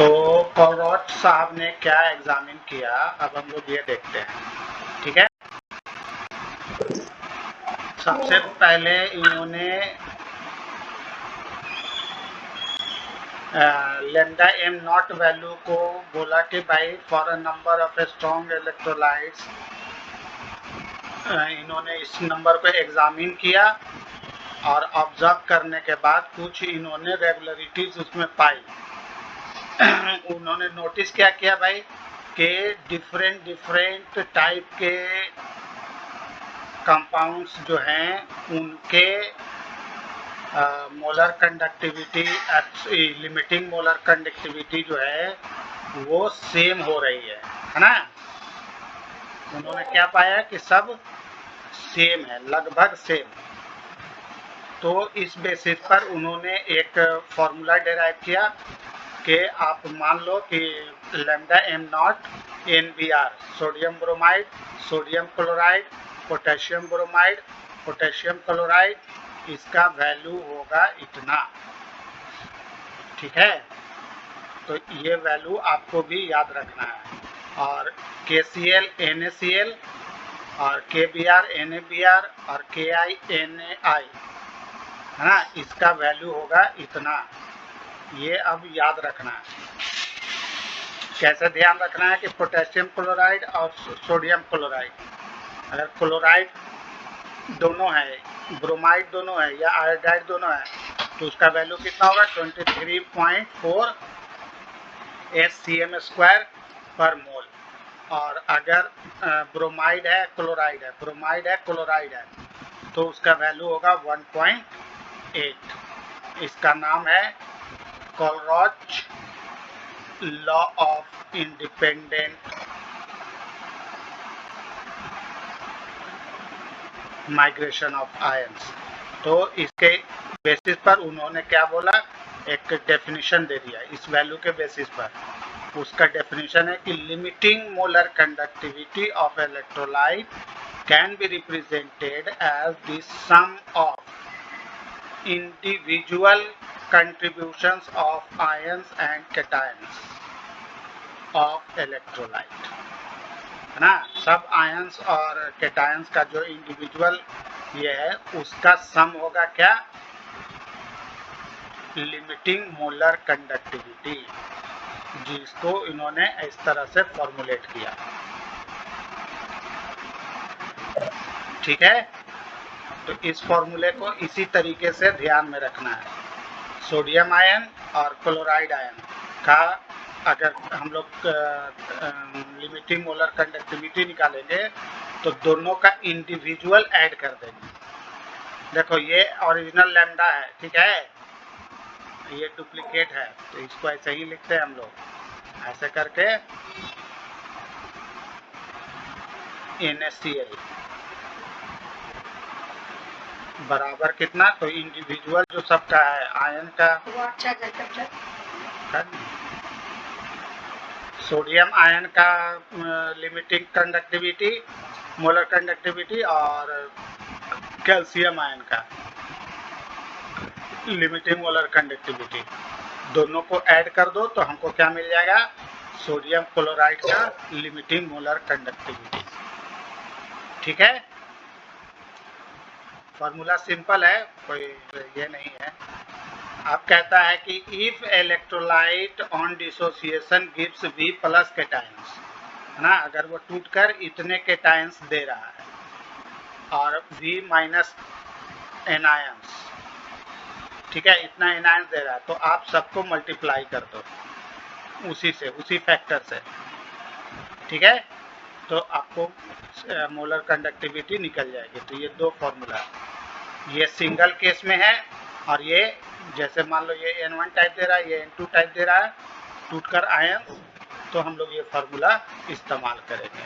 तो कॉलरॉट साहब ने क्या एग्जामिन किया, अब हम लोग ये देखते हैं। ठीक है, सबसे पहले इन्होंने लेमडा एम नॉट वैल्यू को बोला कि भाई for a number of strong electrolytes, इन्होंने इस नंबर को एग्जामिन किया और ऑब्जर्व करने के बाद कुछ इन्होंने रेगुलरिटीज उसमें पाई। उन्होंने नोटिस क्या किया भाई कि डिफरेंट टाइप के कंपाउंड्स जो हैं उनके molar conductivity, limiting molar conductivity जो है वो सेम हो रही है ना। उन्होंने क्या पाया कि सब सेम है, लगभग सेम। तो इस बेसिस पर उन्होंने एक फॉर्मूला डेराइव किया कि आप मान लो कि lambda M not NBr, sodium bromide, sodium chloride, potassium bromide, potassium chloride, इसका वैल्यू होगा इतना। ठीक है, तो ये वैल्यू आपको भी याद रखना है। और KCl NaCl और KBr NaBr और KI NaI है ना, इसका वैल्यू होगा इतना। ये अब याद रखना है। कैसे ध्यान रखना है कि पोटेशियम क्लोराइड और सोडियम क्लोराइड, अगर क्लोराइड दोनों है, ब्रोमाइड दोनों है या आयोडाइड दोनों है, तो उसका वैल्यू कितना होगा 23.4 SCm² पर मोल। और अगर ब्रोमाइड है क्लोराइड है, ब्रोमाइड है क्लोराइड है, तो उसका वैल्यू होगा 1.8। इसका नाम है Kohlrausch law of independent migration of ions. तो इसके बेसिस पर उन्होंने क्या बोला, एक डेफिनेशन दे दिया इस वैल्यू के बेसिस पर। उसका डेफिनेशन है कि limiting molar conductivity of electrolyte can be represented as the sum of individual contributions of ions and cations of electrolyte, है ना। सब आयंस और कैटायंस का जो इंडिविजुअल ये है उसका सम होगा क्या, लिमिटिंग मोलर कंडक्टिविटी, जिसको इन्होंने इस तरह से फॉर्मुलेट किया। ठीक है, तो इस फॉर्मूले को इसी तरीके से ध्यान में रखना है। सोडियम आयन और क्लोराइड आयन का अगर हम लोग लिमिटिंग मोलर कंडक्टिविटी निकालेंगे तो दोनों का इंडिविजुअल ऐड कर देंगे। देखो ये ओरिजिनल लैम्डा है, ठीक है, ये डुप्लीकेट है, तो इसको ऐसे ही लिखते हैं हम लोग, ऐसे करके NaCl बराबर कितना, तो इंडिविजुअल जो सबका है आयन का, सोडियम आयन का लिमिटिंग कंडक्टिविटी, मोलर कंडक्टिविटी, और कैल्शियम आयन का लिमिटिंग मोलर कंडक्टिविटी, दोनों को ऐड कर दो तो हमको क्या मिल जाएगा, सोडियम क्लोराइड का लिमिटिंग मोलर कंडक्टिविटी। ठीक है, फॉर्मूला सिंपल है, कोई ये नहीं है। अब कहता है कि if electrolyte on dissociation gives V plus cations, है ना, अगर वो टूटकर इतने कैटायंस दे रहा है और V माइनस एनायंस, ठीक है, इतना एनायंस दे रहा है, तो आप सबको मल्टीप्लाई कर दो उसी से, उसी फैक्टर से। ठीक है, तो आपको मोलर कंडक्टिविटी निकल जाएगी। तो ये दो फॉर्मूला, ये सिंगल केस में है, और ये जैसे मान लो ये N1 टाइप दे रहा है, ये N2 टाइप दे रहा है, टूटकर आयन, तो हम लोग ये फॉर्मूला इस्तेमाल करेंगे।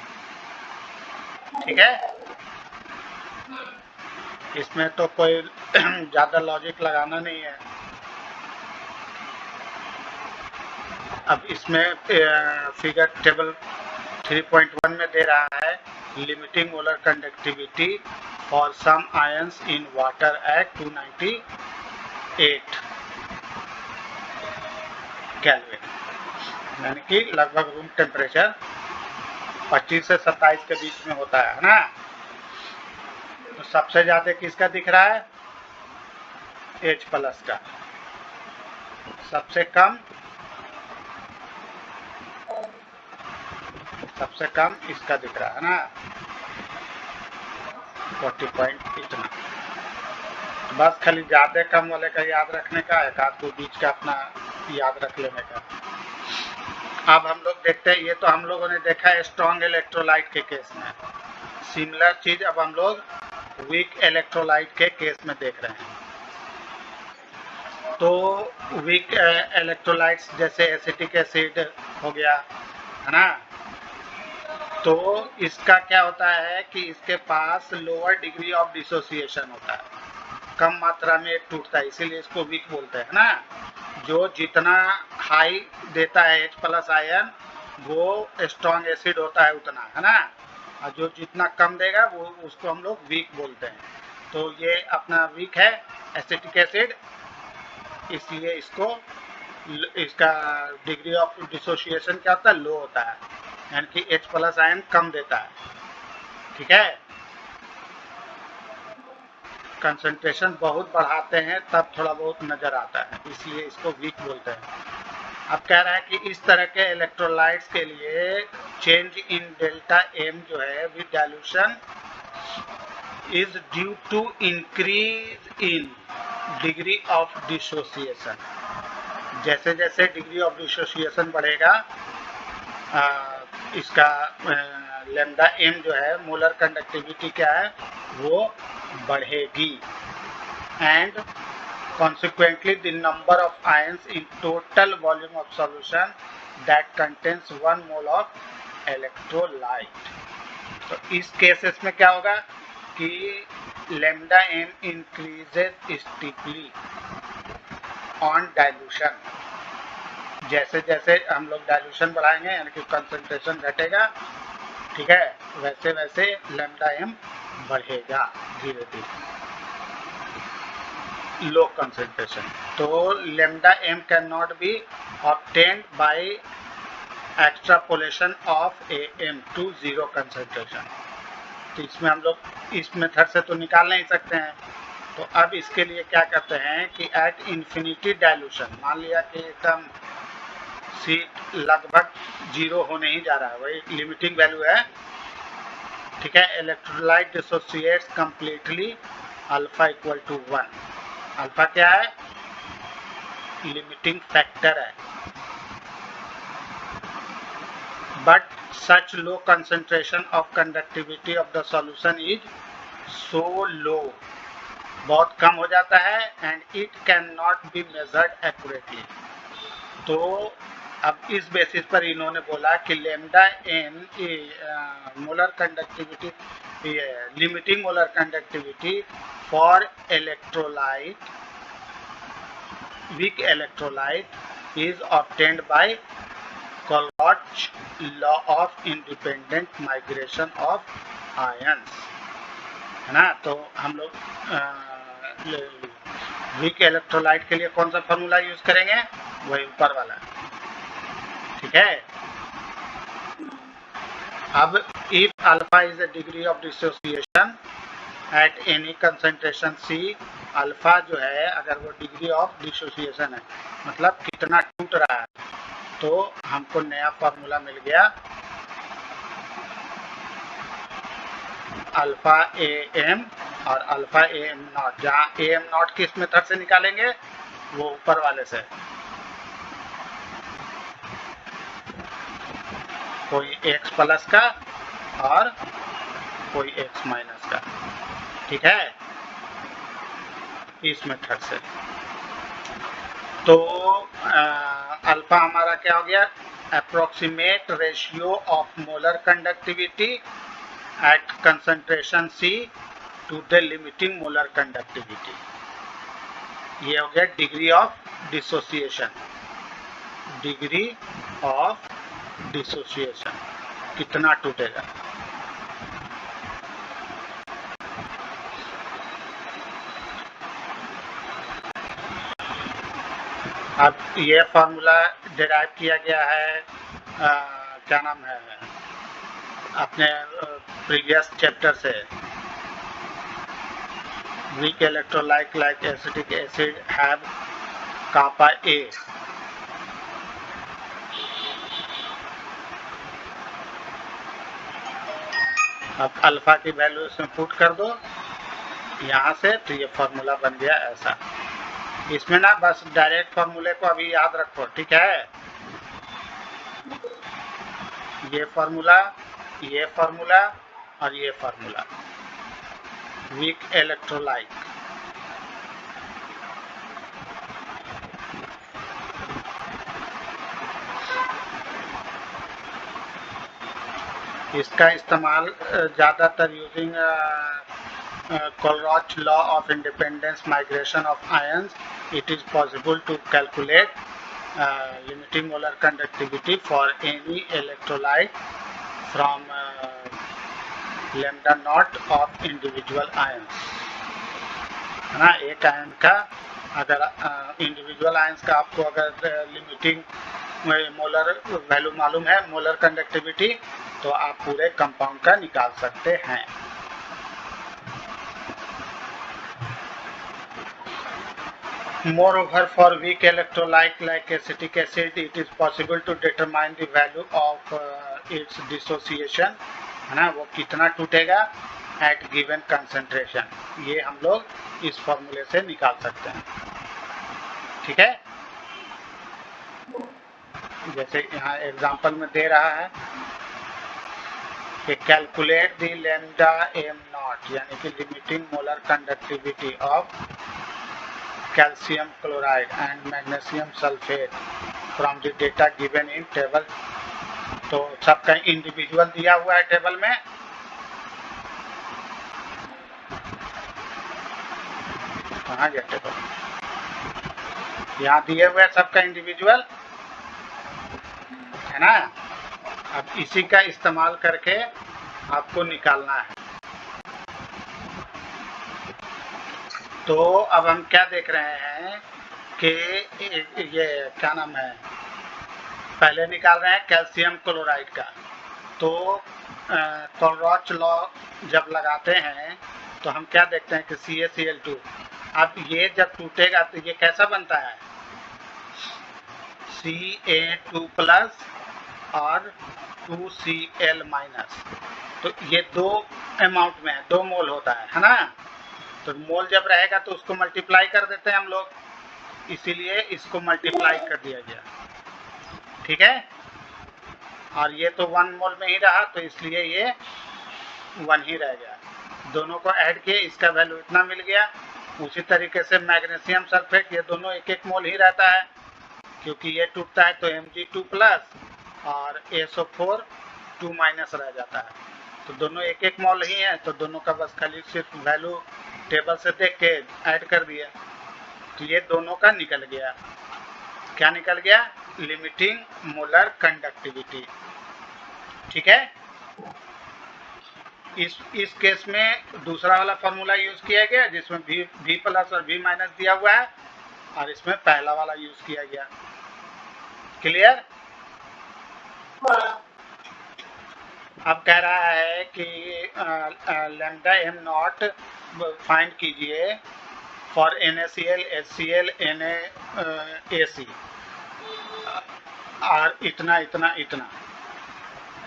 ठीक है, इसमें तो कोई ज़्यादा लॉजिक लगाना नहीं है। अब इसमें फिगर टेबल 3.1 में दे रहा है limiting molar conductivity for some ions in water at 298 kelvin. यानी कि लगभग रूम टेम्परेचर 25 से 27 के बीच में होता है ना। तो सबसे ज्यादा किसका दिख रहा है? H+ का। सबसे कम इसका दिख रहा है ना, 40 पॉइंट इतना। बस खाली ज्यादा कम वाले का याद रखने का, एक आध को बीच का अपना याद रख लेने का। अब हम लोग देखते हैं, ये तो हम लोगों ने देखा है स्ट्रॉन्ग इलेक्ट्रोलाइट के केस में। सिमिलर चीज अब हम लोग वीक इलेक्ट्रोलाइट के केस में देख रहे हैं। तो वीक इलेक्ट्रोलाइट्स जैसे एसिटिक एसिड हो गया है ना, तो इसका क्या होता है कि इसके पास लोअर डिग्री ऑफ डिसोसिएशन होता है, कम मात्रा में टूटता है, इसीलिए इसको वीक बोलते हैं ना। जो जितना हाई देता है H+ आयन वो स्ट्रॉन्ग एसिड होता है उतना, है ना, और जो जितना कम देगा वो उसको हम लोग वीक बोलते हैं। तो ये अपना वीक है एसिटिक एसिड, इसलिए इसका डिग्री ऑफ डिसोसिएशन क्या होता है? लो होता है, यानी कि H+ आयन कम देता है। ठीक है, कंसंट्रेशन बहुत बढ़ाते हैं तब थोड़ा बहुत नजर आता है, इसलिए इसको वीक बोलते हैं। अब कह रहा है कि इस तरह के इलेक्ट्रोलाइट्स के लिए चेंज इन डेल्टा एम जो है with dilution is due to increase in degree of dissociation. जैसे जैसे डिग्री ऑफ डिसोसिएशन बढ़ेगा इसका लैम्डा एम जो है मोलर कंडक्टिविटी क्या है वो बढ़ेगी, and consequently the number of ions in total volume of solution that contains 1 mole of electrolyte। तो इस केसेस में क्या होगा कि lambda m increases steeply on dilution। जैसे जैसे हम लोग डाइल्यूशन बढ़ाएंगे यानी कि कंसंट्रेशन घटेगा, ठीक है, वैसे वैसे lambda m बढ़ेगा धीरे धीरे, लो concentration। तो lambda m cannot be obtained by extrapolation of am to 0 concentration। तो इसमें हम लोग इस मेथड से तो निकाल नहीं सकते हैं। तो अब इसके लिए क्या करते हैं कि एट इन्फिनिटी डाइल्यूशन, मान लिया कि एकदम सी लगभग 0 होने ही जा रहा है, वही लिमिटिंग वैल्यू है, ठीक है, electrolyte dissociates completely alpha equal to 1। Alpha क्या है? लिमिटिंग फैक्टर है। But such low concentration of conductivity of the solution is so low, बहुत कम हो जाता है, and it can not be measured accurately. तो अब इस बेसिस पर इन्होंने बोला कि lambda M molar conductivity, limiting molar conductivity for electrolyte, weak electrolyte is obtained by Collatz law of independent migration of ions, है ना। तो हम लोग वीक इलेक्ट्रोलाइट के लिए कौन सा फॉर्मूला यूज करेंगे? वही ऊपर वाला, ठीक है। अब if alpha is the degree of dissociation at any concentration C, alpha जो है अगर वो डिग्री ऑफ डिसोसिएशन है, मतलब कितना टूट रहा है, तो हमको नया फॉर्मूला मिल गया अल्फा ए एम और अल्फा ए एम नॉट। जहाँ ए एम नॉट किस मेथड से निकालेंगे? वो ऊपर वाले से, कोई X+ का और कोई X- का, ठीक है, इस मेथड से। तो अल्फा हमारा क्या हो गया? Approximate ratio of molar conductivity at concentration C to the limiting molar conductivity. ये हो गया degree of dissociation, degree of dissociation कितना टूटेगा। अब ये फार्मूला डिराइव किया गया है क्या नाम है अपने प्रीवियस चैप्टर से। Weak electrolyte like acetic acid have kappa A. अब अल्फा की वैल्यू इसमें पुट कर दो यहाँ से, तो ये फार्मूला बन गया ऐसा। इसमें ना बस डायरेक्ट फार्मूले को अभी याद रखो, ठीक है। ये फार्मूला और ये फार्मूला वीक इलेक्ट्रोलाइट। इसका इस्तेमाल ज़्यादातर using Colruy's law of independence migration of ions, it is possible to calculate limiting molar conductivity for any electrolyte from lambda naught of individual ions, है ना। एक आयन का अगर इंडिविजुअल आयंस का आपको अगर लिमिटिंग मोलर वैल्यू मालूम है, मोलर कंडक्टिविटी, तो आप पूरे कंपाउंड का निकाल सकते हैं। Moreover, for weak electrolyte like acetic acid, it is possible to determine the value of its dissociation, है ना, वो कितना टूटेगा at given concentration, ये हम लोग इस फॉर्मूले से निकाल सकते हैं, ठीक है। जैसे यहाँ एग्जांपल में दे रहा है कि calculate the lambda M not, यानी कि limiting molar conductivity of calcium chloride and magnesium sulfate from the data given in table। तो सबका इंडिविजुअल दिया हुआ है टेबल में, कहाँ गया टेबल, यहाँ दिए हुए सबका इंडिविजुअल, है ना। अब इसी का इस्तेमाल करके आपको निकालना है। तो अब हम क्या देख रहे हैं कि ये क्या नाम है, पहले निकाल रहे हैं कैल्शियम क्लोराइड का। तो कोलरॉच लॉ जब लगाते हैं तो हम क्या देखते हैं कि CaCl2, अब ये जब टूटेगा तो ये कैसा बनता है, Ca2 प्लस और 2Cl माइनस। तो ये दो अमाउंट में है, 2 मोल होता है ना। तो मोल जब रहेगा तो उसको मल्टीप्लाई कर देते हैं हम लोग, इसीलिए इसको मल्टीप्लाई कर दिया गया, ठीक है। और ये तो 1 मोल में ही रहा, तो इसलिए ये 1 ही रह गया। दोनों को ऐड किए, इसका वैल्यू इतना मिल गया। उसी तरीके से मैग्नीशियम सल्फेट, ये दोनों 1-1 मोल ही रहता है, क्योंकि ये टूटता है तो Mg2 प्लस और SO4 2 माइनस रह जाता है। तो दोनों 1-1 मोल ही है, तो दोनों का बस खाली सिर्फ वैल्यू टेबल से देख के ऐड कर दिया, तो ये दोनों का निकल गया। क्या निकल गया, लिमिटिंग मोलर कंडक्टिविटी, ठीक है। इस केस में दूसरा वाला फॉर्मूला यूज किया गया जिसमें V प्लस और V माइनस दिया हुआ है, और इसमें पहला वाला यूज किया गया। क्लियर। अब कह रहा है कि लैम्डा एम नॉट फाइंड कीजिए फॉर NaCl, HCl, NaAC और इतना इतना इतना।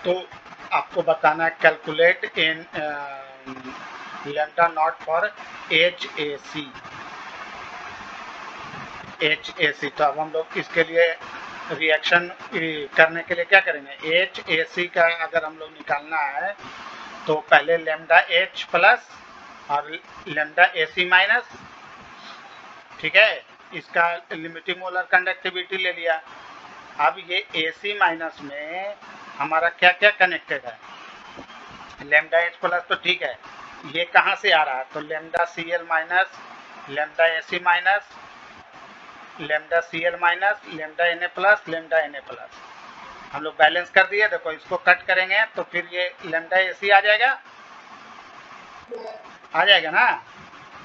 तो आपको बताना है calculate in lambda naught for HAC। तो अब हम लोग इसके लिए रिएक्शन करने के लिए क्या करेंगे, HAC का अगर हम लोग निकालना है तो पहले लैम्डा H प्लस और लैम्डा AC माइनस, ठीक है। इसका लिमिटिंग मोलर कंडक्टिविटी ले लिया। अब ये AC माइनस में हमारा क्या क्या कनेक्टेड है, लैम्डा H प्लस तो ठीक है, ये कहाँ से आ रहा है, तो lambda Cl minus, lambda AC minus, lambda Cl minus, lambda Na plus, lambda Na plus. हम लोग बैलेंस कर दिए। देखो इसको कट करेंगे तो फिर ये लैम्डा AC आ जाएगा ना,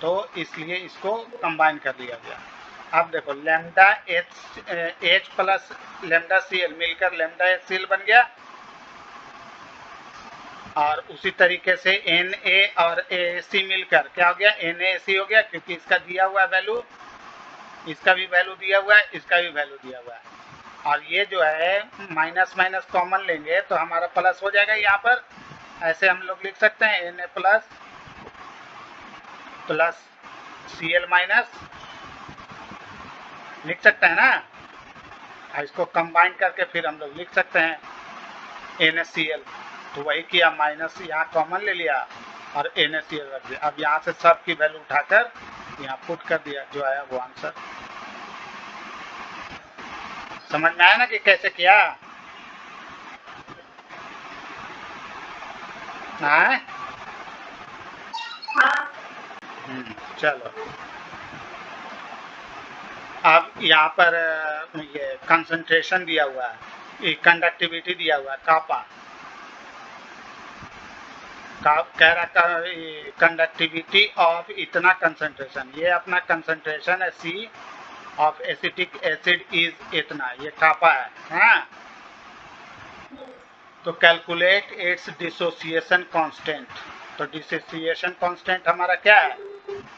तो इसलिए इसको कंबाइन कर दिया गया। अब देखो lambda H plus lambda C L मिलकर लैम्डा एच सी एल बन गया, और उसी तरीके से एन ए और ए सी मिलकर क्या हो गया, एन ए सी हो गया, क्योंकि इसका दिया हुआ वैल्यू, इसका भी वैल्यू दिया हुआ है, इसका भी वैल्यू दिया हुआ है, और ये जो है माइनस माइनस कॉमन लेंगे तो हमारा प्लस हो जाएगा यहाँ पर। ऐसे हम लोग लिख सकते हैं N A plus plus C L minus, लिख सकते हैं ना। इसको कंबाइन करके फिर हम लोग लिख सकते हैं एन एस सी एल। तो वही किया, माइनस यहाँ कॉमन ले लिया और एन एस सी एल रख दिया। अब यहाँ से सब की वैल्यू उठाकर यहाँ पुट कर दिया, जो आया वो आंसर। समझ में आया ना कि कैसे किया? हाँ, चलो अब यहाँ पर ये कंसंट्रेशन दिया हुआ है, ये कंडक्टिविटी दिया हुआ है कापा, कह रहा कंडक्टिविटी ऑफ इतना कंसंट्रेशन, ये अपना कंसंट्रेशन है सी ऑफ एसिटिक एसिड इज इतना, ये कापा है, हाँ। तो कैलकुलेट इट्स डिसोसिएशन कांस्टेंट। तो डिसोसिएशन कांस्टेंट हमारा क्या है,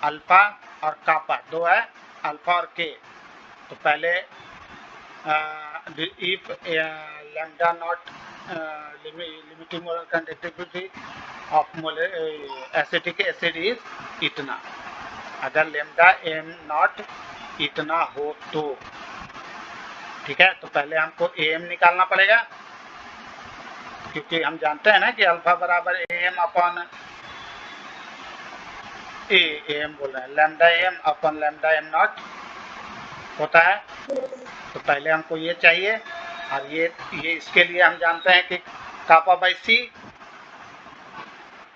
अल्फा और कापा दो है, अल्फा और के। तो पहले if lambda naught limiting molar conductivity of acetic acid is इतना, अगर लैम्डा एम नॉट इतना हो तो, ठीक है। तो पहले हमको एम निकालना पड़ेगा, क्योंकि हम जानते हैं ना कि अल्फा बराबर एम अपॉन एम बोल रहे हैं, lambda M upon lambda M naught होता है। तो पहले हमको ये चाहिए, और ये इसके लिए हम जानते हैं कि kappa by C,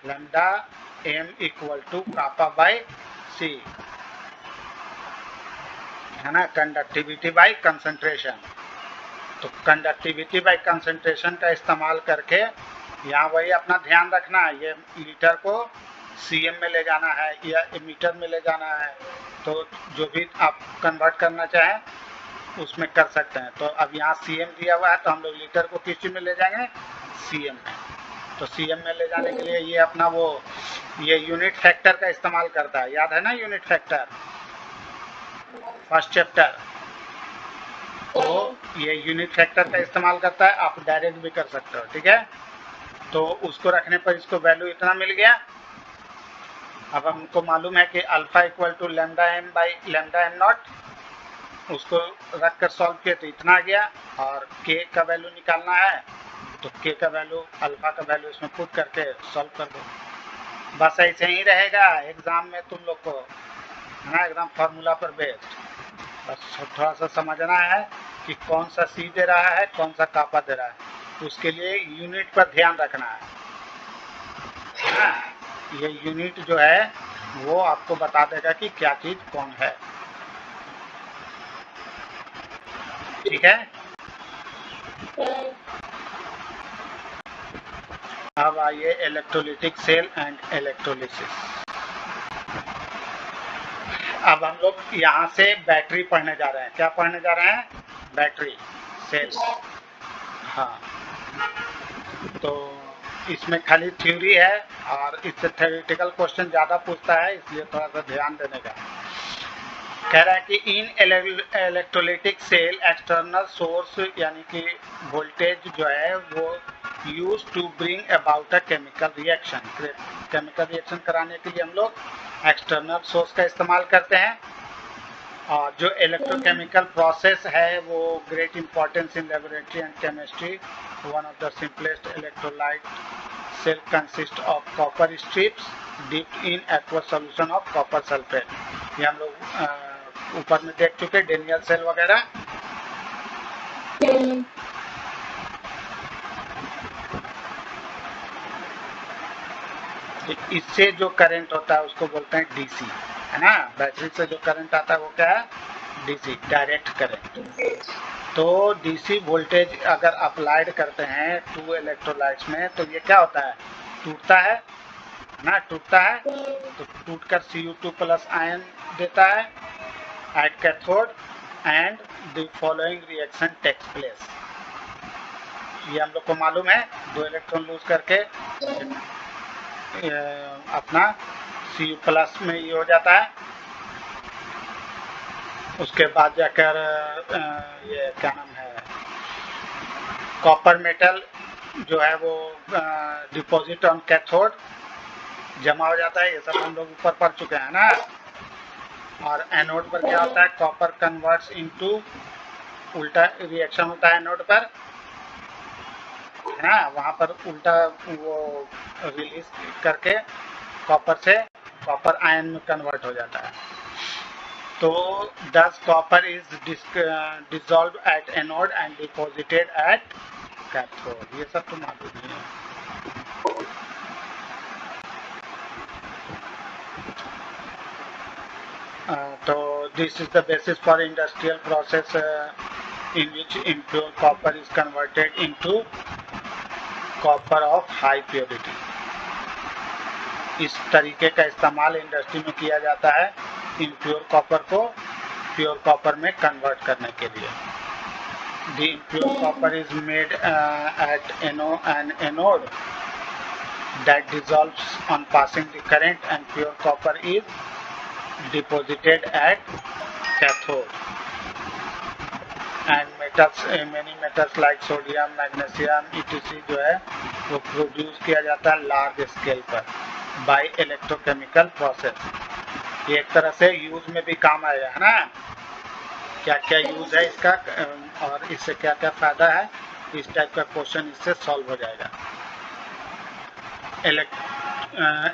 lambda M equal to kappa by C, है ना, कंडक्टिविटी बाई कंसंट्रेशन। तो कंडक्टिविटी बाई कंसंट्रेशन का इस्तेमाल करके यहाँ वही अपना ध्यान रखना है, ये लीटर को सीएम में ले जाना है या मीटर में ले जाना है, तो जो भी आप कन्वर्ट करना चाहें उसमें कर सकते हैं। तो अब यहाँ सीएम दिया हुआ है, तो हम लोग लीटर को किस चीज़ में ले जाएंगे, सीएम में। तो सीएम में ले जाने के लिए ये अपना वो ये यूनिट फैक्टर का इस्तेमाल करता है, याद है ना यूनिट फैक्टर, फर्स्ट चैप्टर। तो ये यूनिट फैक्टर का इस्तेमाल करता है, आप डायरेक्ट भी कर सकते हो, ठीक है। तो उसको रखने पर इसको वैल्यू इतना मिल गया। अब हमको मालूम है कि alpha equal to lambda M by lambda M naught, उसको रख कर सॉल्व किए तो इतना आ गया, और के का वैल्यू निकालना है तो के का वैल्यू, अल्फा का वैल्यू इसमें पुट करके सॉल्व कर दो। बस ऐसे ही रहेगा एग्जाम में तुम लोग को, है ना, एकदम फार्मूला पर बेस्ड। बस थोड़ा सा समझना है कि कौन सा सी दे रहा है, कौन सा कापा दे रहा है, उसके लिए यूनिट पर ध्यान रखना है ना। ये यूनिट जो है वो आपको बता देगा कि क्या चीज कौन है, ठीक है। अब आइए इलेक्ट्रोलिटिक सेल एंड इलेक्ट्रोलिसिस। अब हम लोग यहाँ से बैटरी पढ़ने जा रहे हैं। क्या पढ़ने जा रहे हैं, बैटरी सेल। हाँ, तो इसमें खाली थ्योरी है और इससे थ्योरेटिकल क्वेश्चन ज़्यादा पूछता है, इसलिए थोड़ा सा ध्यान देने का। कह रहा है कि in electrolytic cell external source यानी कि वोल्टेज जो है वो use to bring about a chemical reaction, chemical reaction कराने के लिए हम लोग एक्सटर्नल सोर्स का इस्तेमाल करते हैं। और जो इलेक्ट्रोकेमिकल प्रोसेस है वो great importance in laboratory and chemistry. One of the simplest electrolyte cell consist of copper strips dipped in aqueous solution of copper sulphate. ये हम लोग ऊपर में देख चुके, डेनियल सेल वगैरह। इससे जो करंट होता है उसको बोलते हैं डीसी, है ना। बैटरी से जो करंट आता है वो क्या है, डीसी, डायरेक्ट करंट। तो डीसी वोल्टेज अगर अप्लाइड करते हैं टू इलेक्ट्रोलाइट्स में तो ये क्या होता है, टूटता है ना, टूटता है। तो टूटकर Cu2 प्लस आयन देता है, at cathode and the following reaction takes place. ये हम लोग को मालूम है, 2 इलेक्ट्रॉन लूज करके अपना Cu+ में ये हो जाता है। उसके बाद जाकर ये क्या नाम है, कॉपर मेटल जो है वो डिपॉजिट ऑन कैथोड जमा हो जाता है। ये सब हम लोग ऊपर पढ़ चुके हैं ना। और एनोड पर क्या होता है, कॉपर कन्वर्ट्स इनटू, उल्टा रिएक्शन होता है एनोड पर, है ना, वहां पर उल्टा वो रिलीज करके कॉपर से कॉपर आयन में कन्वर्ट हो जाता है। तो दस copper is dissolve at anode and deposited at cathode. ये सब तो मालूम नहीं है। तो this is the basis for industrial process in which impure copper is converted into copper of high purity. इस तरीके का इस्तेमाल इंडस्ट्री में किया जाता है इम्प्योर कॉपर को प्योर कॉपर में कन्वर्ट करने के लिए। The impure copper is made at an anode that dissolves on passing the current, and pure copper is deposited at cathode. And metals, many metals like sodium, magnesium, etc. जो है वो produce किया जाता है large scale पर bye electrochemical process. ये एक तरह से यूज में भी काम आएगा, है ना। क्या क्या यूज है इसका और इससे क्या क्या फायदा है, इस टाइप का क्वेश्चन इससे सॉल्व हो जाएगा।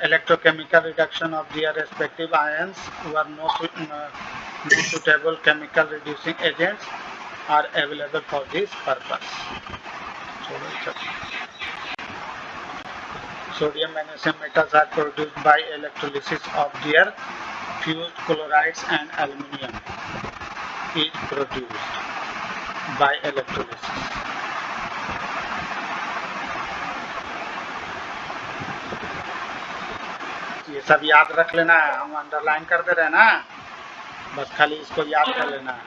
Electrochemical reduction of their respective ions were no suitable chemical reducing agents are available for this purpose. Sodium magnesium metals are produced by electrolysis of their fused chlorides and aluminium is produced by electrolysis. ये सब याद रख लेना है, हम underline कर दे रहे हैं ना, बस खाली इसको याद कर लेना है।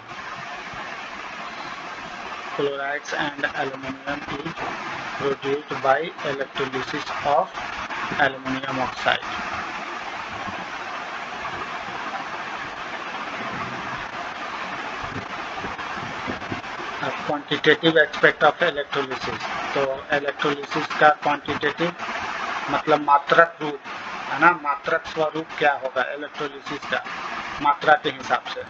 Chlorides and aluminum is produced by electrolysis of aluminum oxide. Quantitative aspect of electrolysis. तो इलेक्ट्रोलिसिस का क्वांटिटेटिव मतलब मात्रक रूप, है ना, मात्रक स्वरूप क्या होगा इलेक्ट्रोलिसिस का मात्रा के हिसाब से।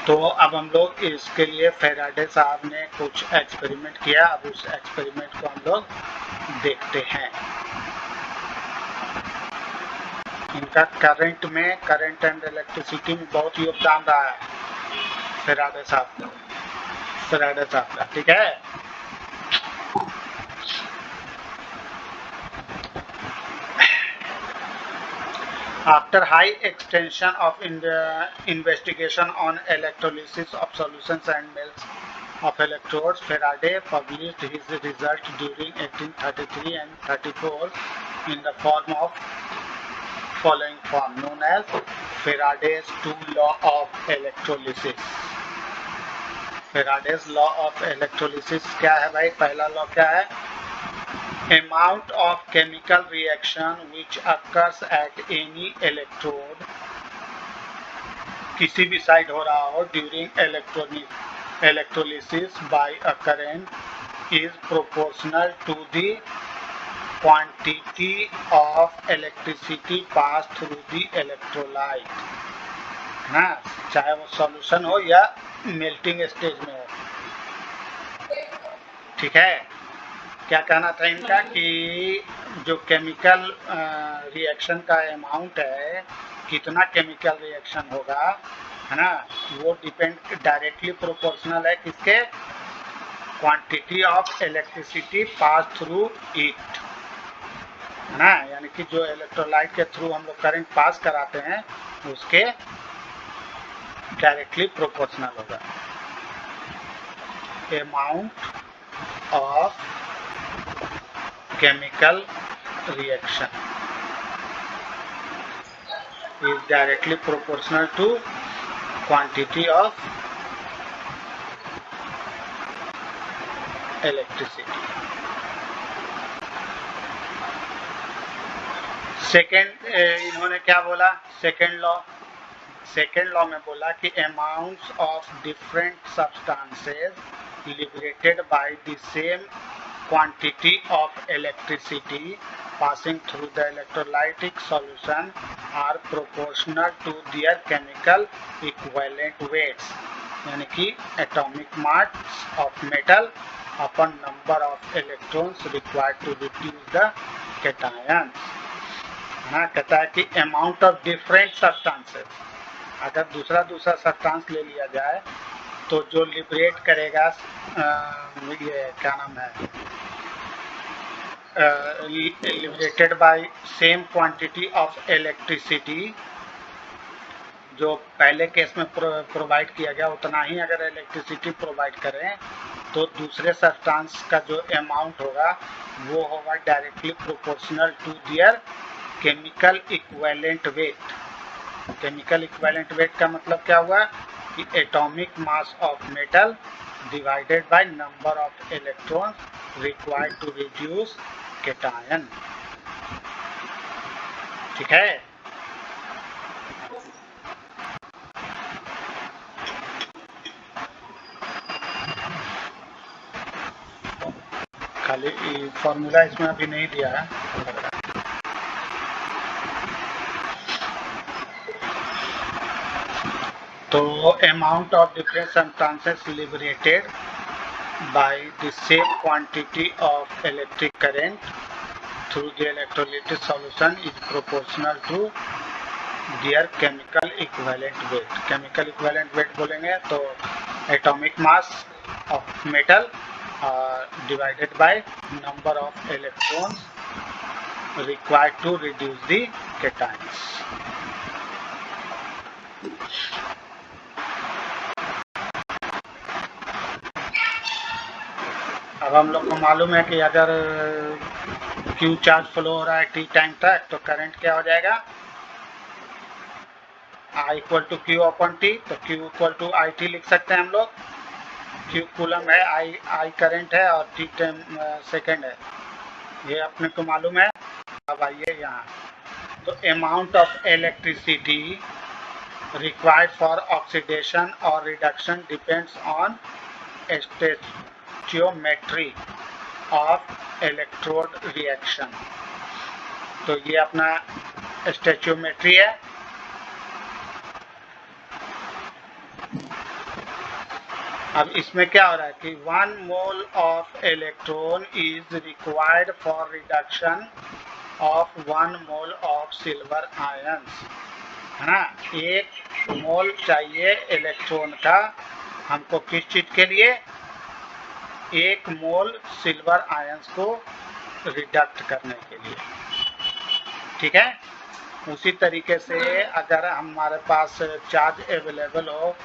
तो अब हम लोग इसके लिए फैराडे साहब ने कुछ एक्सपेरिमेंट किया। अब उस एक्सपेरिमेंट को हम लोग देखते हैं। इनका करंट एंड इलेक्ट्रिसिटी में बहुत योगदान रहा है फैराडे साहब का, ठीक है। After high extension of investigation on electrolysis of solutions and melts of electrodes, Faraday published his result during 1833 and 34 in the following form, known as Faraday's two law of electrolysis. Faraday's law of electrolysis क्या है भाई? पहला law क्या है? Amount of chemical reaction which occurs at any electrode, किसी भी side हो रहा हो during electrolysis by a current is proportional to the quantity of electricity passed through the electrolyte। हाँ, चाहे वो सॉल्यूशन हो या मेल्टिंग स्टेज में हो, ठीक है। क्या कहना था इनका कि जो केमिकल रिएक्शन का अमाउंट है, कितना केमिकल रिएक्शन होगा, है ना, वो डिपेंड डायरेक्टली प्रोपोर्शनल है किसके, quantity of electricity pass through it, है ना। यानी कि जो इलेक्ट्रोलाइट के थ्रू हम लोग करंट पास कराते हैं उसके डायरेक्टली प्रोपोर्शनल होगा। Amount of chemical reaction is directly proportional to quantity of electricity. Second इन्होंने क्या बोला, सेकेंड लॉ में बोला कि amounts of different substances liberated by the same quantity of electricity passing through the electrolytic solution are proportional to their chemical equivalent weights, यानी कि atomic mass of metal upon number of electrons required to reduce the cations. हाँ, कहता है कि amount of different substances, अगर दूसरा substance ले लिया जाए तो जो लिबरेट करेगा ये क्या नाम है, liberated bye same quantity of electricity, जो पहले केस में प्रोवाइड किया गया उतना ही अगर इलेक्ट्रिसिटी प्रोवाइड करें तो दूसरे सब्सटेंस का जो अमाउंट होगा वो होगा directly proportional to their chemical equivalent weight. Chemical equivalent weight का मतलब क्या हुआ कि atomic mass of metal divided by number of electrons required to reduce cation. ठीक है, खाली फॉर्मूला इसमें अभी नहीं दिया है। तो amount of different substances liberated by the same quantity of electric current through the electrolytic solution is proportional to their chemical equivalent weight. chemical equivalent weight बोलेंगे तो atomic mass of metal divided by number of electrons required to reduce the cations. अब हम लोग को मालूम है कि अगर Q चार्ज फ्लो हो रहा है T टाइम तक तो करंट क्या हो जाएगा, I equal to Q upon T, तो Q इक्वल टू IT लिख सकते हैं हम लोग। Q कूलम है, I करंट है और T टाइम सेकेंड है, ये अपने को मालूम है। अब आइए यहाँ, तो amount of electricity required for oxidation और reduction depends on stoichiometry of electrode reaction. तो ये अपना स्टोइचियोमेट्री है। अब इसमें क्या हो रहा है कि 1 mole of electron is required for reduction of 1 mole of silver ions, है ना। 1 मोल चाहिए इलेक्ट्रॉन का हमको, किस चीज के लिए, 1 मोल सिल्वर आयंस को रिडक्ट करने के लिए। ठीक है, उसी तरीके से अगर हमारे पास चार्ज अवेलेबल हो,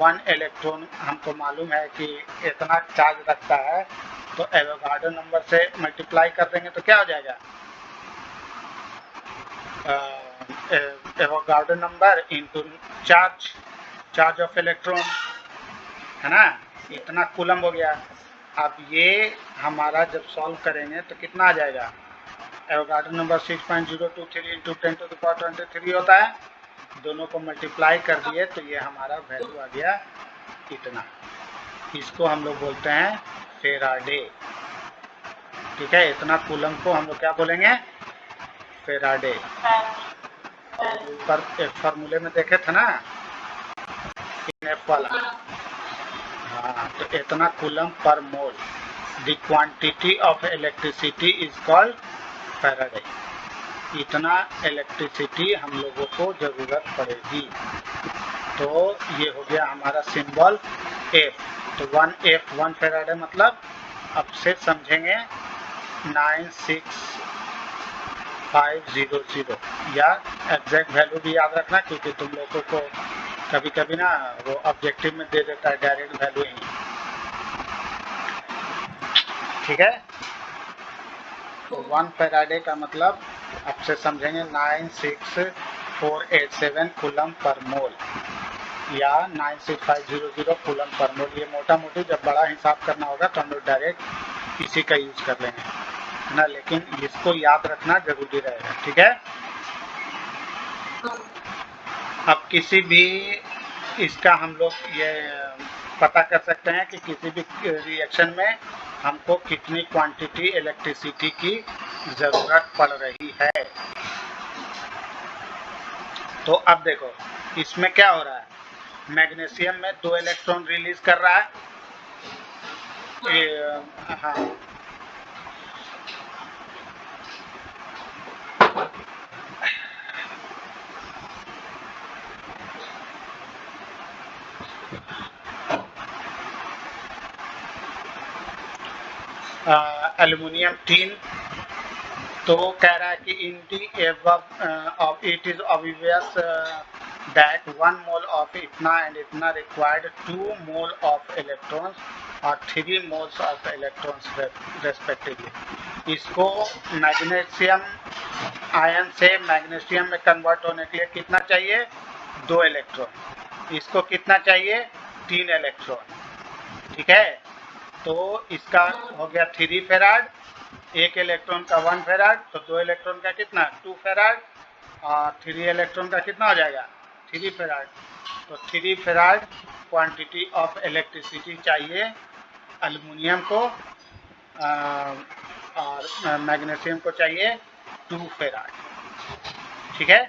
1 इलेक्ट्रॉन हमको मालूम है कि इतना चार्ज रखता है, तो एवोगाड्रो नंबर से मल्टीप्लाई कर देंगे तो क्या हो जाएगा, Avogadro number into charge of electron, है ना, इतना कूलम हो गया। अब ये हमारा जब सॉल्व करेंगे तो कितना आ जाएगा, Avogadro number 6.023 into 10 to the power 23 होता है, दोनों को मल्टीप्लाई कर दिए तो ये हमारा वैल्यू आ गया इतना। इसको हम लोग बोलते हैं फेराडे। ठीक है, इतना कूलम को हम लोग क्या बोलेंगे, फेराडे। ऊपर एक फार्मूले में देखे थे ना, एफ वाला, हाँ, तो इतना coulomb per mole, the quantity of electricity is called Faraday. इतना इलेक्ट्रिसिटी हम लोगों को जरूरत पड़ेगी। तो ये हो गया हमारा सिंबल F। तो 1 फैराडे मतलब, अब से समझेंगे 96500, या एग्जैक्ट वैल्यू भी याद रखना, क्योंकि तुम लोगों को कभी कभी ना वो ऑब्जेक्टिव में दे देता है डायरेक्ट वैल्यू ही। ठीक है, तो 1 फैराडे का मतलब अब से समझेंगे 96500 96587 कूलम पर मोल या 96500 कूलम पर मोल। ये मोटा मोटी जब बड़ा हिसाब करना होगा तो हम लोग डायरेक्ट इसी का यूज कर लेंगे, है ना, लेकिन इसको याद रखना जरूरी रहेगा, ठीक है। अब किसी भी इसका हम लोग ये पता कर सकते हैं कि किसी भी रिएक्शन में हमको कितनी क्वांटिटी इलेक्ट्रिसिटी की जरूरत पड़ रही है। तो अब देखो इसमें क्या हो रहा है, मैग्नीशियम में 2 इलेक्ट्रॉन रिलीज कर रहा है। हाँ, एल्युमिनियम टीन, तो कह रहा है कि indeed it is obvious that 1 mole of इतना and इतना required 2 mole of electrons और 3 moles of electrons respectively। इसको मैग्नीशियम आयन से मैग्नीशियम में कन्वर्ट होने के लिए कितना चाहिए, 2 इलेक्ट्रॉन। इसको कितना चाहिए, 3 इलेक्ट्रॉन, ठीक है। तो इसका हो गया 3 फेराड, 1 इलेक्ट्रॉन का 1 फेराड, तो 2 इलेक्ट्रॉन का कितना 2 फेराड और 3 इलेक्ट्रॉन का कितना हो जाएगा 3 फेराड। तो 3 फेराड क्वांटिटी ऑफ इलेक्ट्रिसिटी चाहिए एल्युमिनियम को, और मैग्नीशियम को चाहिए 2 फेराड, ठीक है।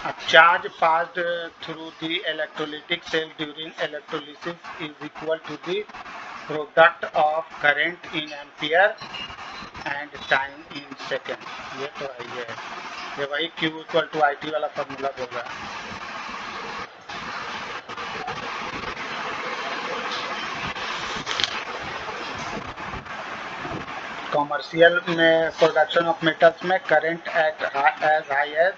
A charge passed through the electrolytic cell during electrolysis is equal to the product of current in ampere and time in second। ये तो है, ये वही Q इक्वल टू IT वाला फॉर्मूला बोल रहा है। कॉमर्शियल में प्रोडक्शन ऑफ मेटल्स में current at as high as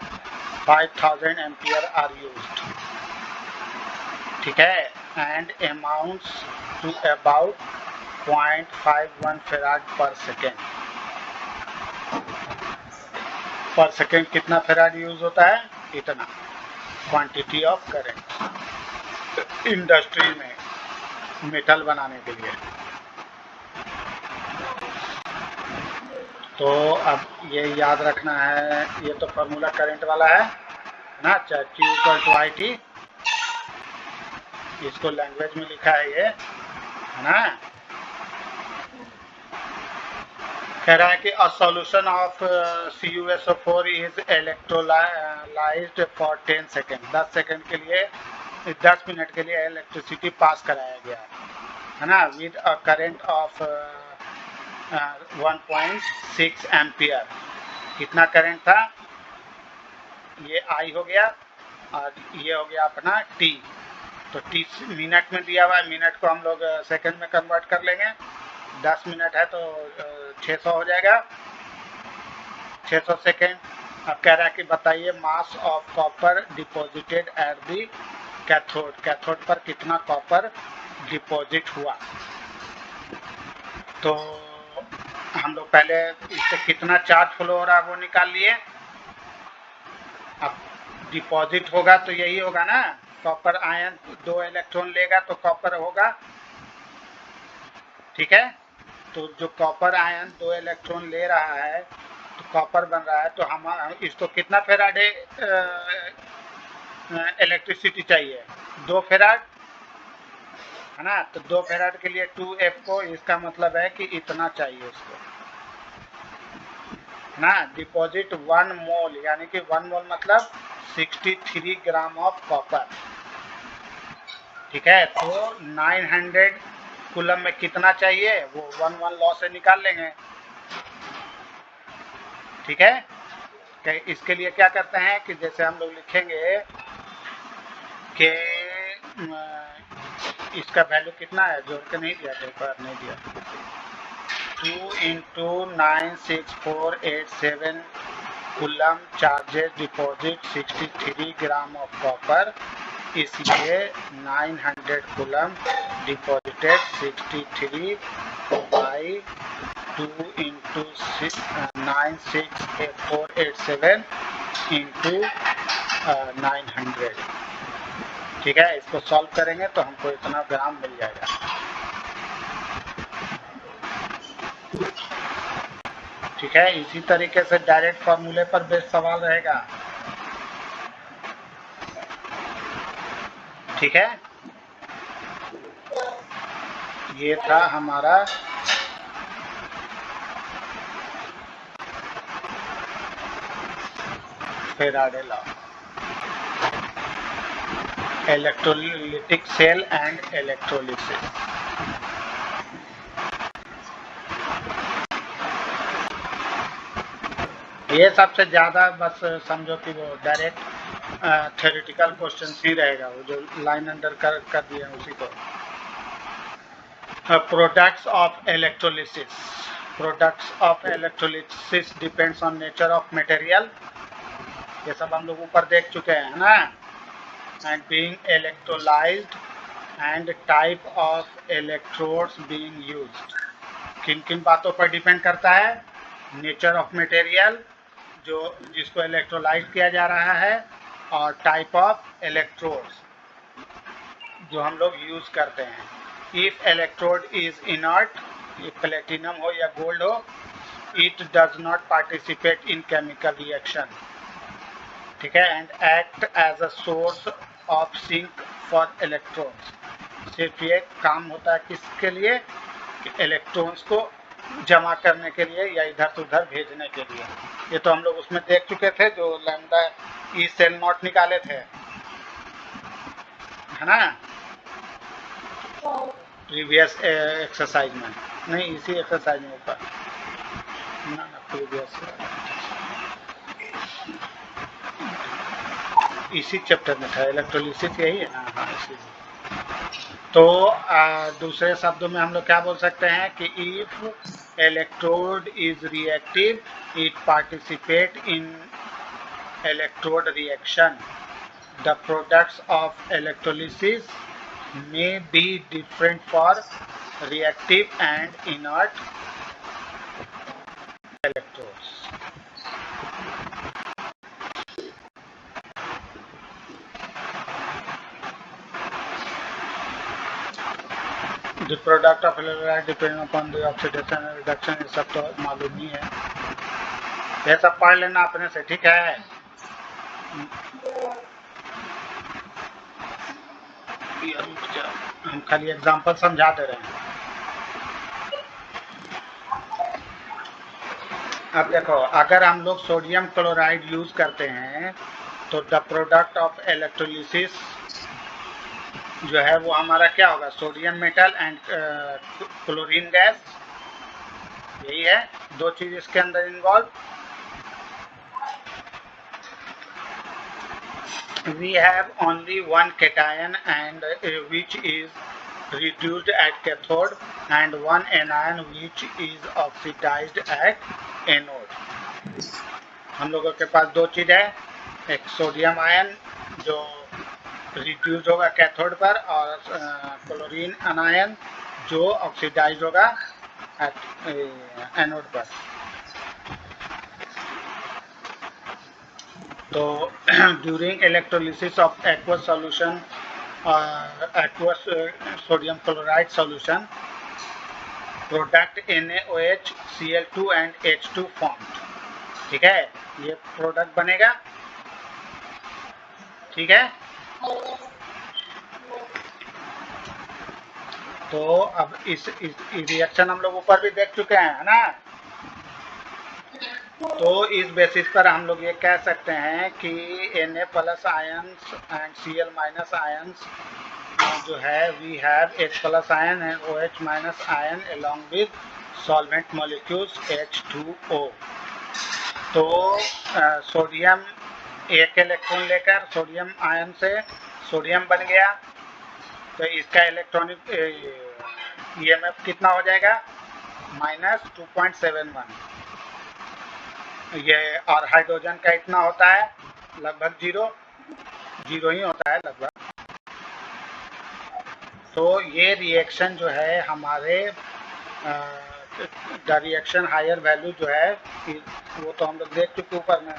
5000 ampere are used, ठीक है, and amounts to about 0.51 farad per second. Per second कितना फेराड यूज होता है, इतना क्वांटिटी ऑफ करंट इंडस्ट्री में मेटल बनाने के लिए। तो अब ये याद रखना है, ये तो फॉर्मूला करंट वाला है ना, Q इक्वल टू IT, इसको लैंग्वेज में लिखा है ये, है ना। कह रहा है कि a solution of CuSO4 is electrolysed for 10 second, 10 second के लिए 10 मिनट के लिए इलेक्ट्रिसिटी पास कराया गया है ना, with a current of 1.6 ampere. कितना करंट था, ये I हो गया और ये हो गया अपना T। तो T मिनट में दिया हुआ है, मिनट को हम लोग सेकंड में कन्वर्ट कर लेंगे, 10 मिनट है तो 600 हो जाएगा, 600 सेकेंड। अब कह रहा है कि बताइए mass of copper deposited at the cathode, cathode पर कितना कॉपर डिपॉजिट हुआ। तो हम लोग पहले इससे कितना चार्ज फ्लो हो रहा है वो निकाल लिए। अब डिपॉजिट होगा तो यही होगा ना, कॉपर आयन 2 इलेक्ट्रॉन लेगा तो कॉपर होगा, ठीक है। तो जो कॉपर आयन 2 इलेक्ट्रॉन ले रहा है तो कॉपर बन रहा है, तो हम इसको कितना फेराड इलेक्ट्रिसिटी चाहिए, 2 फेराड, है ना। तो 2 फेराड के लिए 2F को, इसका मतलब है कि इतना चाहिए इसको ना। डिपॉजिट 1 मोल, यानी कि 1 मोल मतलब 63 ग्राम ऑफ कॉपर, ठीक है। तो 900 कूलम में कितना चाहिए वो 1 लॉ से निकाल लेंगे, ठीक है। इसके लिए क्या करते हैं कि जैसे हम लोग लिखेंगे कि इसका वैल्यू कितना है, जोड़ के नहीं दिया, पेपर नहीं दिया, 2 × 96487 coulomb charges deposit 63 gram of copper, इसलिए 900 coulomb deposited 63 by 2 into 96487 into 900। ठीक है, इसको सॉल्व करेंगे तो हमको इतना ग्राम मिल जाएगा। ठीक है, इसी तरीके से डायरेक्ट फॉर्मूले पर बेस्ड सवाल रहेगा। ठीक है, ये था हमारा Faraday law, electrolytic cell and electrolysis. ये सबसे ज़्यादा बस समझो कि वो डायरेक्ट थ्योरेटिकल क्वेश्चन ही रहेगा, वो जो लाइन अंडर कर दिए उसी को। Products of electrolysis. Products of electrolysis depends on nature of material, ये सब हम लोग ऊपर देख चुके हैं ना। And being electrolysed and type of electrodes being used. किन किन बातों पर डिपेंड करता है? नेचर ऑफ मटेरियल, जो जिसको इलेक्ट्रोलाइज किया जा रहा है, और टाइप ऑफ इलेक्ट्रोड्स जो हम लोग यूज करते हैं। If electrode is inert, platinum हो या गोल्ड हो, it does not participate in chemical reaction. ठीक है, and act as a source of sink for electrons. सिर्फ ये काम होता है किसके लिए? इलेक्ट्रॉन्स को जमा करने के लिए या इधर से उधर भेजने के लिए। ये तो हम लोग उसमें देख चुके थे, जो लैम्डा ई सेल नॉट निकाले थे, है ना, प्रीवियस एक्सरसाइज में। नहीं, इसी एक्सरसाइज में ऊपर ना, प्रीवियस इसी चैप्टर में था, इलेक्ट्रोलिसिस यही है ना। हाँ, इसी। तो दूसरे शब्दों में हम लोग क्या बोल सकते हैं कि if electrode is reactive, it participate in electrode reaction. The products of electrolysis may be different for reactive and inert electrodes. The product of electrolyte depending upon the oxidation and reduction, ये सब तो मालूम ही है, ये सब पढ़ लेना अपने से। ठीक है, हम खाली एग्जांपल समझा दे रहे हैं। अब देखो, अगर हम लोग सोडियम क्लोराइड यूज करते हैं तो द प्रोडक्ट ऑफ इलेक्ट्रोलिसिस जो है वो हमारा क्या होगा? Sodium metal and chlorine gas. यही है, दो चीज इसके अंदर involve. We have only one cation and which is reduced at cathode, and one anion which is oxidized at anode। हम लोगों के पास दो चीज है, एक सोडियम आयन जो रिड्यूस होगा कैथोड पर, और क्लोरीन अनायन जो ऑक्सीडाइज होगा एनोड पर। तो during electrolysis of aqueous solution, aqueous sodium chloride solution, product NaOH, Cl2 and H2 formed. ठीक है, ये प्रोडक्ट बनेगा। ठीक है, तो अब इस रिएक्शन हम लोग ऊपर भी देख चुके हैं, है ना। तो इस बेसिस पर हम लोग ये कह सकते हैं कि Na plus ions and Cl minus ions जो है, we have H plus ion and OH minus ion along with solvent molecules H2O। तो सोडियम एक इलेक्ट्रॉन लेकर सोडियम आयन से सोडियम बन गया, तो इसका इलेक्ट्रॉनिक EMF कितना हो जाएगा? -2.71। ये और हाइड्रोजन का इतना होता है, लगभग जीरो ही होता है लगभग। तो ये रिएक्शन जो है हमारे द रिएक्शन हायर वैल्यू जो है वो तो हम लोग देख चुके ऊपर में।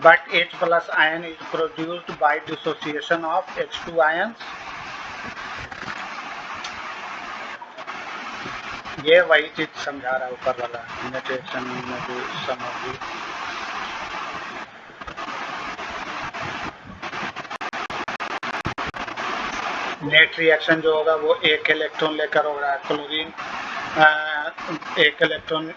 But H plus ion is produced by dissociation of H2 ions. ये वही चीज समझा रहा है ऊपर वाला नेट रिएक्शन में भी समझी। नेट रिएक्शन जो होगा वो एक इलेक्ट्रॉन लेकर होगा, क्लोरीन एक इलेक्ट्रॉन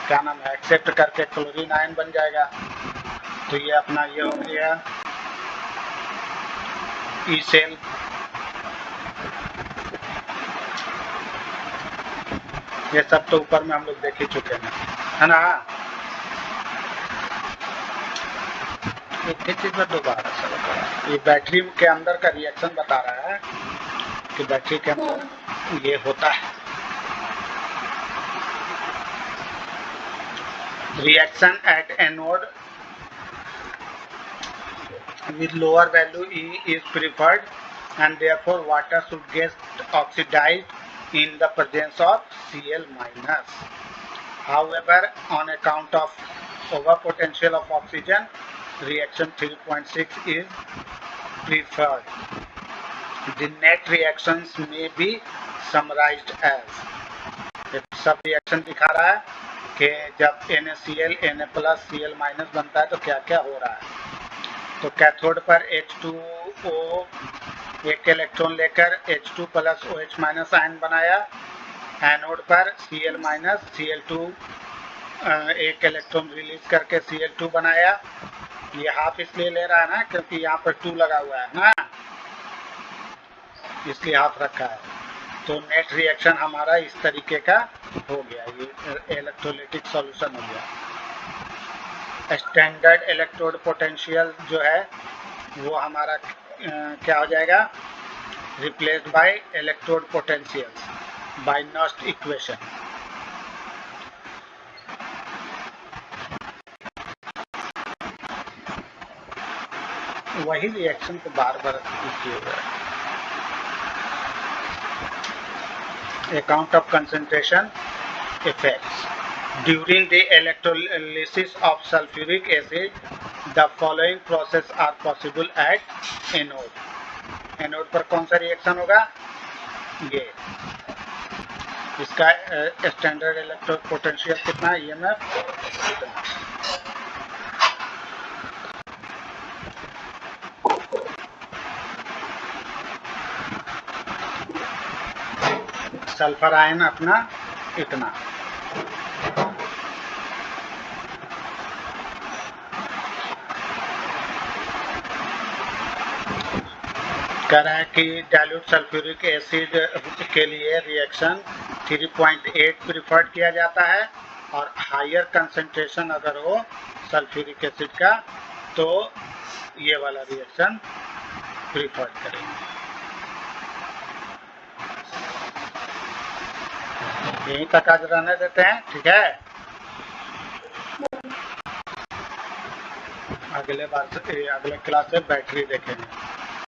क्या नाम है एक्सेप्ट करके क्लोरीन आयन बन जाएगा। तो ये अपना ये हो गया ई सेल। ये सब तो ऊपर में हम लोग देख ही चुके हैं, है ना। एक ही चीज में दोबारा से ये बैटरी के अंदर का रिएक्शन बता रहा है कि बैटरी के अंदर ये होता है। Reaction at anode with lower value E is preferred and therefore water should get oxidized in the presence of Cl minus. However, on account of overpotential of oxygen, reaction 3.6 is preferred. The net reactions may be summarized as सब reaction दिखा रहा है कि जब NaCl Na+Cl- बनता है तो क्या क्या हो रहा है। तो कैथोड पर H2O एक इलेक्ट्रॉन लेकर H2 + OH- आयन बनाया। एनोड पर Cl- Cl2 एक इलेक्ट्रॉन रिलीज करके Cl2 बनाया। ये हाफ इसलिए ले रहा है ना क्योंकि यहाँ पर 2 लगा हुआ है ना, इसलिए हाफ रखा है। तो नेट रिएक्शन हमारा इस तरीके का हो गया, ये इलेक्ट्रोलाइटिक सॉल्यूशन हो गया। स्टैंडर्ड इलेक्ट्रोड पोटेंशियल जो है वो हमारा क्या हो जाएगा, replaced by electrode potential by Nernst equation. वही रिएक्शन को बार बार किए हुए है। Account of concentration effects during the electrolysis of sulfuric acid, the following process are possible at anode. Anode पर कौन सा रिएक्शन होगा, ये इसका स्टैंडर्ड इलेक्ट्रोड पोटेंशियल कितना है, EMF सल्फर आयन अपना इतना। कह रहा है कि डाइल्यूट सल्फ्यूरिक एसिड के लिए रिएक्शन 3.8 प्रिफर्ड किया जाता है और हायर कंसंट्रेशन अगर हो सल्फ्यूरिक एसिड का तो ये वाला रिएक्शन प्रिफर्ड करेंगे। यहीं तक आज रहने देते हैं, ठीक है। अगले क्लास से बैटरी देखेंगे।